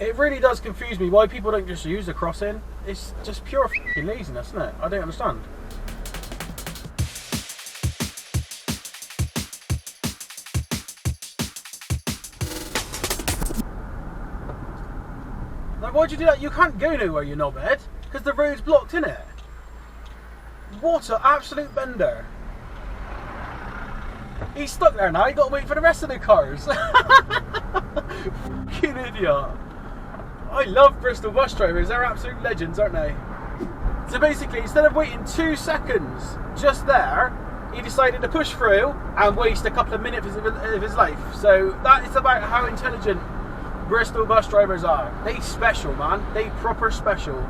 It really does confuse me why people don't just use the crossing. It's just pure fucking laziness, isn't it? I don't understand. Like, why'd you do that? You can't go nowhere, you knobhead, because the road's blocked, innit? What an absolute bender. He's stuck there now, you got to wait for the rest of the cars. Fucking idiot. I love Bristol bus drivers, they're absolute legends, aren't they? So basically, instead of waiting 2 seconds just there, he decided to push through and waste a couple of minutes of his life. So that is about how intelligent Bristol bus drivers are. They special, man. They proper special.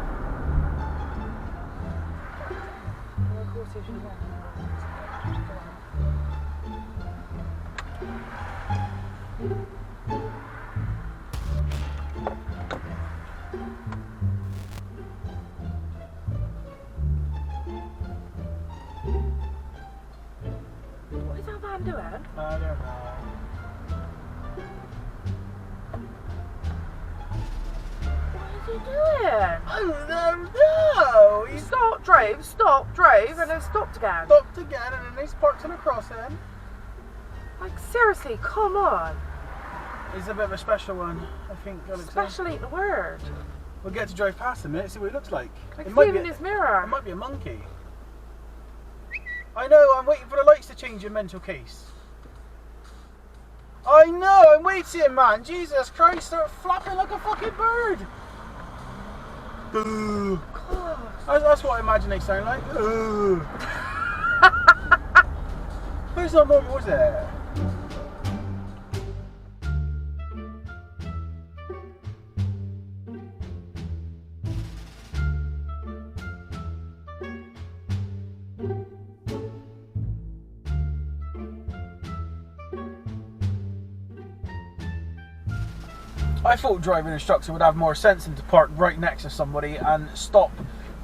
What is that van doing? I don't know. What is he doing? I don't know. He stopped, drove, and then stopped again. Stopped again and then he's parked on a crossing. Like, seriously, come on. He's a bit of a special one, I think. Special ain't the word. We'll get to drive past him a minute, see what he looks like. Like, It see might him be in a- his mirror. It might be a monkey. I know, I'm waiting for the lights to change your mental case. I know, I'm waiting, man. Jesus Christ, start flapping like a fucking bird. Boo. That's what I imagine they sound like. Ooh. Where's that moment, was it? I thought driving instructor would have more sense than to park right next to somebody and stop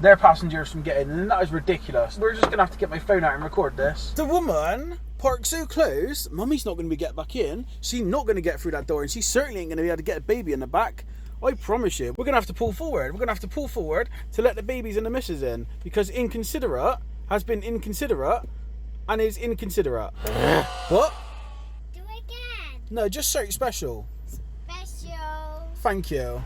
their passengers from getting in, and that is ridiculous. We're just going to have to get my phone out and record this. The woman parked so close, Mummy's not going to be getting back in, she's not going to get through that door, and she certainly ain't going to be able to get a baby in the back. I promise you, we're going to have to pull forward. We're going to have to pull forward to let the babies and the missus in, because inconsiderate has been inconsiderate and is inconsiderate. What? Do it again. No, just search special. Special. Thank you.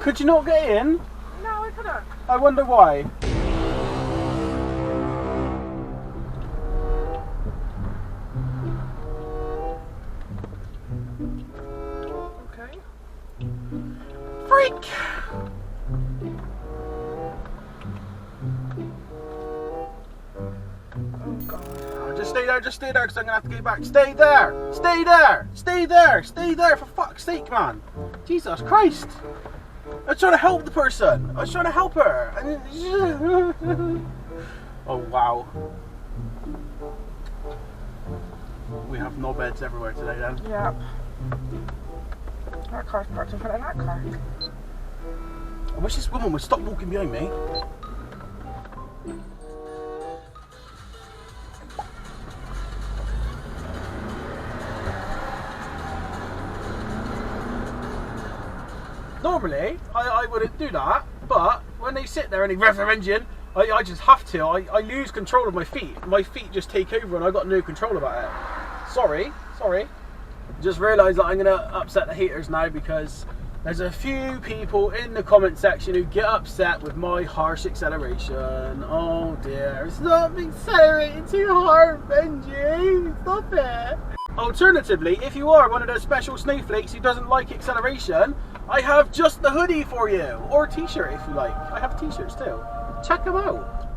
Could you not get in? No, I couldn't. I wonder why. Okay. Freak! Oh God. Oh, just stay there, because I'm going to have to get back. Stay there! Stay there! Stay there! Stay there, for fuck's sake, man! Jesus Christ! I was trying to help the person! I was trying to help her! Oh, wow. We have no beds everywhere today, then. Yeah. That car's parked in front of that car. I wish this woman would stop walking behind me. Normally, I wouldn't do that, but when they sit there and they rev their engine, I just have to. I lose control of my feet. My feet just take over and I got no control about it. Sorry. Just realised that I'm going to upset the haters now, because there's a few people in the comment section who get upset with my harsh acceleration. Oh dear, stop accelerating too hard, Benji. Stop it. Alternatively, if you are one of those special snowflakes who doesn't like acceleration, I have just the hoodie for you, or a t-shirt if you like. I have t-shirts too. Check them out.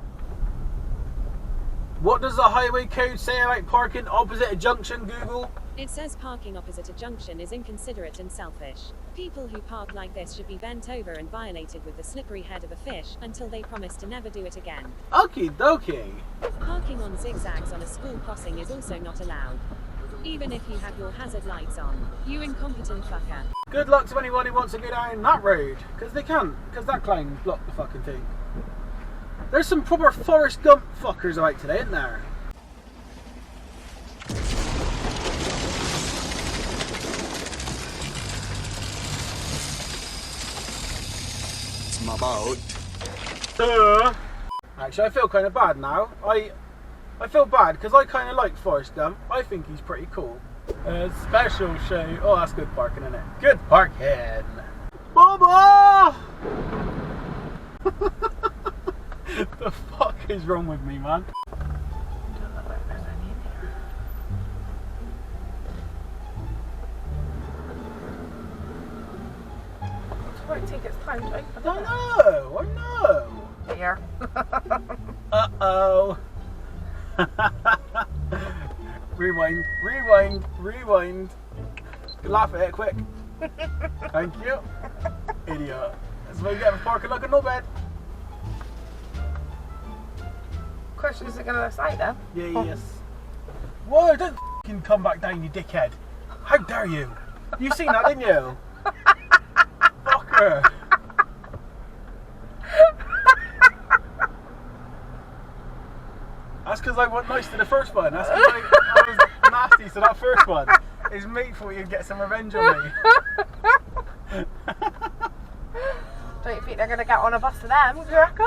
What does the highway code say about parking opposite a junction, Google? It says parking opposite a junction is inconsiderate and selfish. People who park like this should be bent over and violated with the slippery head of a fish until they promise to never do it again. Okie dokie. Parking on zigzags on a school crossing is also not allowed. Even if you have your hazard lights on. You incompetent fucker. Good luck to anyone who wants to go down that road, because they can't, because that clown blocked the fucking thing. There's some proper Forrest Gump fuckers out today, isn't there? my boat. Actually, I feel kind of bad now. I feel bad because I kind of like Forrest Gump. I think he's pretty cool. Special show. Oh, that's good parking, isn't it? Good parking. Bubba! The fuck is wrong with me, man? Doesn't look like there's any in here. It might take its time to open it. I know. Here. Uh-oh. Rewind. Laugh at it quick. Thank you. Idiot. That's what you get for parking like a no bed. Question, is it going to look like then? Yeah, yes. Whoa, don't f***ing come back down, you dickhead. How dare you? You seen that, didn't you? Fucker. That's because I wasn't nice to the first one. That's because I was nasty to that first one. His mate thought you'd get some revenge on me. Don't you think they're going to get on a bus to them, do you reckon?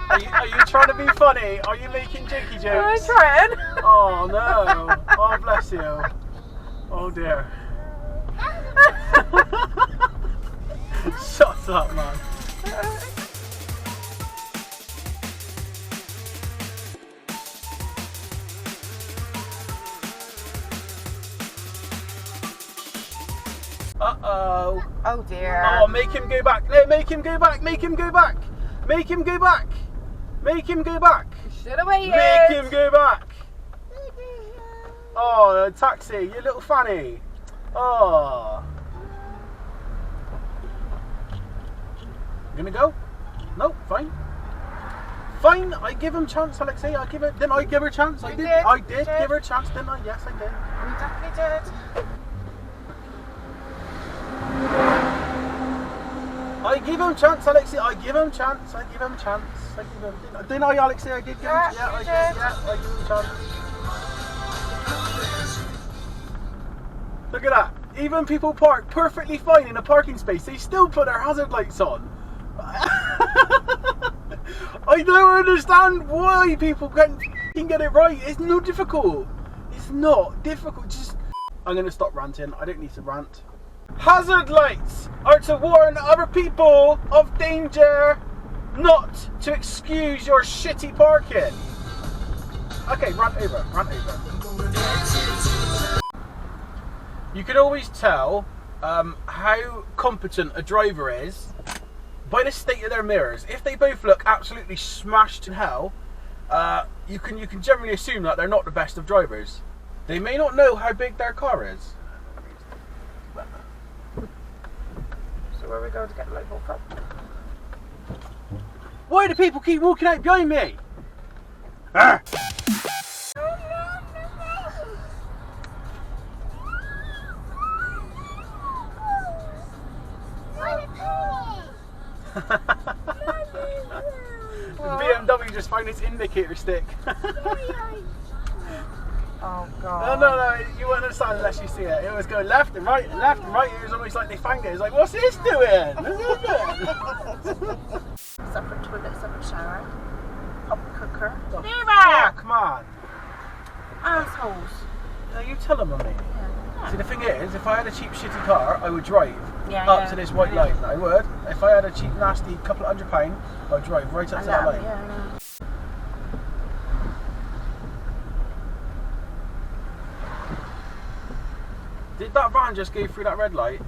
Are you trying to be funny? Are you making jokey I'm jokes? trying. Oh no. Oh bless you. Oh dear. Shut up, man. Uh-oh. Oh dear. Oh, make him go back. No, make him go back. Make him go back. Make him go back. Make him go back. Should have waited. Make him go back. Oh, taxi, you little fanny. Oh. You gonna go? No, fine. Fine, I give him chance, Alexei. Didn't I give her a chance? I did. I did give her a chance, didn't I? Yes, I did. We definitely did. I give him chance, Alexei. I give him chance. Didn't I, Alexei? I did give him. Yeah, I you did. did. Yeah, I give him a chance. Look at that. Even people park perfectly fine in a parking space. They still put their hazard lights on. I don't understand why people can't get it right. It's not difficult. It's not difficult. Just, I'm going to stop ranting. I don't need to rant. Hazard lights are to warn other people of danger, not to excuse your shitty parking. Okay, rant over. You can always tell how competent a driver is by the state of their mirrors. If they both look absolutely smashed to hell, you can generally assume that they're not the best of drivers. They may not know how big their car is. So where are we going to get the light bulb from? Why do people keep walking out behind me? Ah. BMW just found its indicator stick. Oh god. No, you won't understand unless you see it. It was going left and right and left and right. It was almost like they found it. It was like, what's this doing? Separate toilet, separate shower. Hot cooker. Fuck, man. Assholes. No, you tell them on me. Yeah. See, the thing is, if I had a cheap shitty car, I would drive Yeah, up yeah. to this white line. I would. If I had a cheap, nasty couple of £100, I'd drive right up to that line. Yeah. Did that van just go through that red light?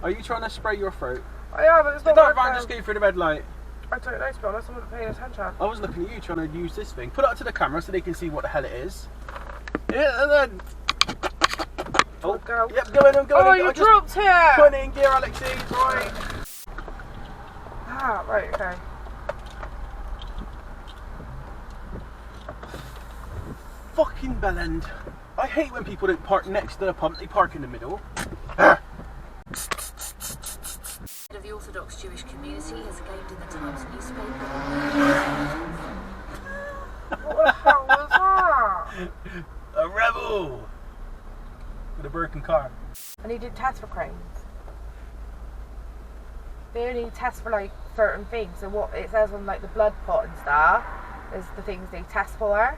Are you trying to spray your throat? Oh yeah, but it's Did not that van working. just go through the red light? I don't know, to be honest, I'm not paying attention. I was looking at you trying to use this thing. Put it up to the camera so they can see what the hell it is. Yeah, and then... Oh, Go. yep, go in. Oh, you dropped it! Put it in gear, Alexei. Right. Ah, right, okay. Fucking bellend. I hate when people don't park next to the pump, they park in the middle. Of the Orthodox Jewish community has claimed in the Times newspaper. What the hell was that? A rebel! With a broken car. And he did tests for cranes. They only test for like certain things. So what it says on like the blood pot and stuff is the things they test for.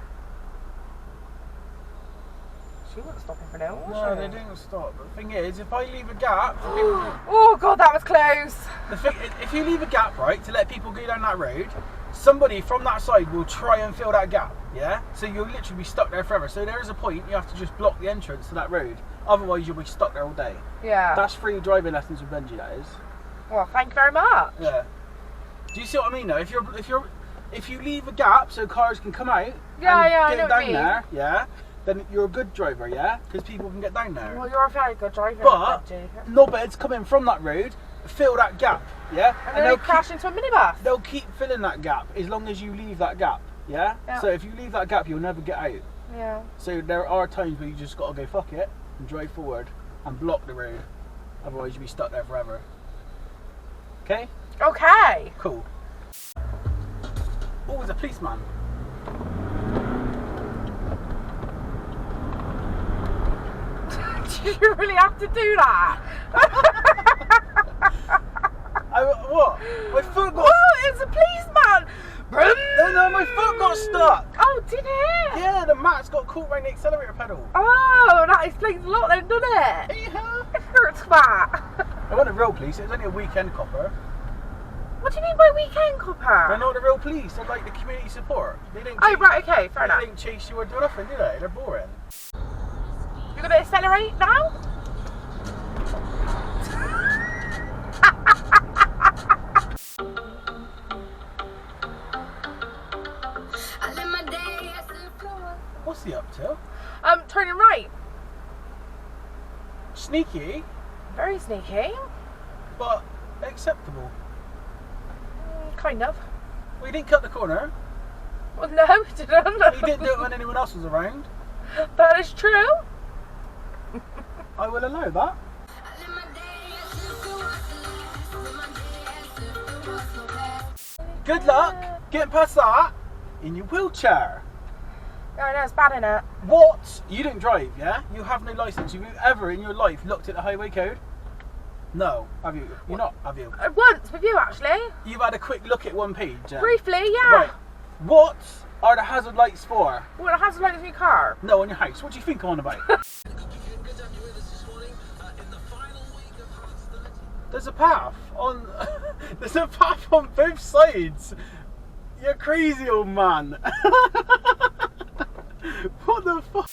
She wasn't stopping for no, was No, she? they didn't stop. But the thing is, if I leave a gap for people to, Oh god, that was close. if you leave a gap, right, to let people go down that road, somebody from that side will try and fill that gap, yeah? So you'll literally be stuck there forever. So there is a point you have to just block the entrance to that road. Otherwise, you'll be stuck there all day. Yeah. That's free driving lessons with Benji, that is. Well, thank you very much. Yeah. Do you see what I mean, though? If you leave a gap so cars can come out Yeah, and yeah, I get know what down you mean. there, yeah, then you're a good driver, yeah? Because people can get down there. Well, you're a very good driver, But Benji. knobheads coming from that road fill that gap, yeah? And then they crash into a minibus. They'll keep filling that gap as long as you leave that gap, yeah? Yeah. So if you leave that gap, you'll never get out. Yeah. So there are times where you just got to go fuck it and drive forward and block the road. Otherwise, you'll be stuck there forever. Okay? Okay. Cool. Oh, there's a policeman. Did you really have to do that? What? My foot got... Oh, it's a policeman. No, my foot got stuck. Oh, did it? Yeah, the mat's got caught around the accelerator pedal. Oh, that explains a lot then, doesn't it? Yeah. It hurts, Matt. I wasn't real police, it was only a weekend copper. What do you mean by weekend copper? They're not the real police, they're like the community support. They don't Oh, chase, right, okay, fair they enough. don't chase you or do nothing, do they? They're boring. You're going to accelerate now? What's he up to? Turning right. Sneaky, Very sneaky. but acceptable. Kind of. Well, he didn't cut the corner. Well, no, he didn't. He didn't do it when anyone else was around. That is true. I will allow that. Good luck getting past that in your wheelchair. Oh, no, it's bad, innit? What? You don't drive, yeah? You have no license. Have you ever in your life looked at the highway code? No. Have you? You're not, have you? Once with you, actually. You've had a quick look at one page. Briefly, yeah. Right. What are the hazard lights for? Well, it has to like your car. No, on your house. What do you think I'm on about? There's a path on. There's a path on both sides. You're crazy, old man. What the fuck?